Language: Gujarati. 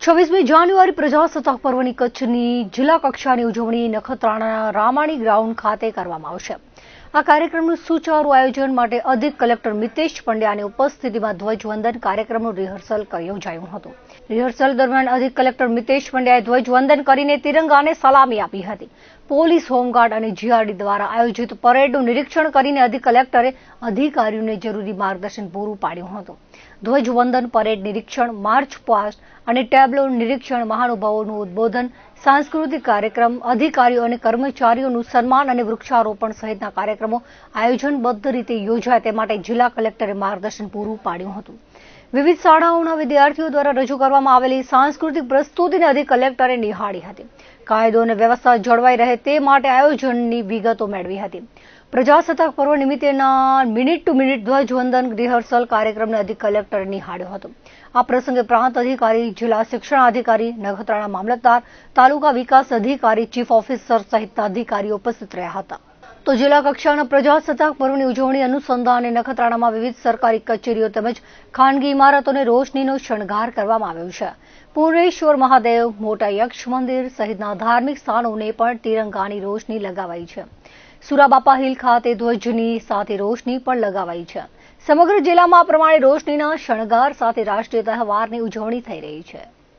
26મી જાન્યુઆરી પ્રજાસત્તાક પર્વની કચ્છની જિલ્લા કક્ષાની ઉજવણી નખત્રાણાના રામાણી ગ્રાઉન્ડ ખાતે કરવામાં આવશે। આ કાર્યક્રમનું સુચારુ આયોજન માટે અધિક કલેક્ટર મિતેશ પંડ્યાની ઉપસ્થિતિમાં ધ્વજવંદન કાર્યક્રમનું રિહર્સલ યોજાયું હતું। રિહર્સલ દરમિયાન અધિક કલેક્ટર મિતેશ પંડ્યાએ ધ્વજવંદન કરીને તિરંગાને સલામી આપી હતી। પોલીસ, હોમગાર્ડ અને જીઆરડી દ્વારા આયોજિત પરેડનું નિરીક્ષણ કરીને અધિક કલેક્ટરે અધિકારીઓને જરૂરી માર્ગદર્શન પૂરું પાડ્યું હતું। ધ્વજવંદન, પરેડ નિરીક્ષણ, માર્ચ પાસ્ટ અને ટેબ્લો નિરીક્ષણ, મહાનુભાવોનું ઉદ્બોધન, સાંસ્કૃતિક કાર્યક્રમ, અધિકારીઓ અને કર્મચારીઓનું સન્માન અને વૃક્ષારોપણ સહિતના કાર્યક્રમો આયોજનબદ્ધ રીતે યોજાય તે માટે જિલ્લા કલેક્ટરે માર્ગદર્શન પૂરું પાડ્યું હતું। વિવિધ શાળાઓના વિદ્યાર્થીઓ દ્વારા રજૂ કરવામાં આવેલી સાંસ્કૃતિક પ્રસ્તુતિને અધિક કલેક્ટરે નિહાળી હતી। કાયદો અને વ્યવસ્થા જળવાઈ રહે તે માટે આયોજનની વિગતો મેળવી હતી। પ્રજાસત્તાક પર્વ નિમિત્તેના મિનિટ ટુ મિનિટ ધ્વજવંદન રિહર્સલ કાર્યક્રમને અધિક કલેક્ટરે નિહાળ્યો હતો। આ પ્રસંગે પ્રાંત અધિકારી, જિલ્લા શિક્ષણાધિકારી, નખત્રાણા મામલતદાર, તાલુકા વિકાસ અધિકારી, ચીફ ઓફિસર સહિતના અધિકારીઓ ઉપસ્થિત રહ્યા હતા। તો જિલ્લા કક્ષાના પ્રજાસત્તાક પર્વની ઉજવણી અનુસંધાને નખત્રાણામાં વિવિધ સરકારી કચેરીઓ તેમજ ખાનગી ઇમારતોને રોશનીનો શણગાર કરવામાં આવ્યો છે। પૂર્ણેશ્વર મહાદેવ, મોટા યક્ષ મંદિર સહિતના ધાર્મિક સ્થાનોને પણ તિરંગાની રોશની લગાવાઈ છે। સુરાબાપા હિલ ખાતે ધ્વજની સાથે રોશની પણ લગાવાઈ છે। સમગ્ર જિલ્લામાં આ પ્રમાણે રોશનીના શણગાર સાથે રાષ્ટ્રીય તહેવારની ઉજવણી થઈ રહી છે।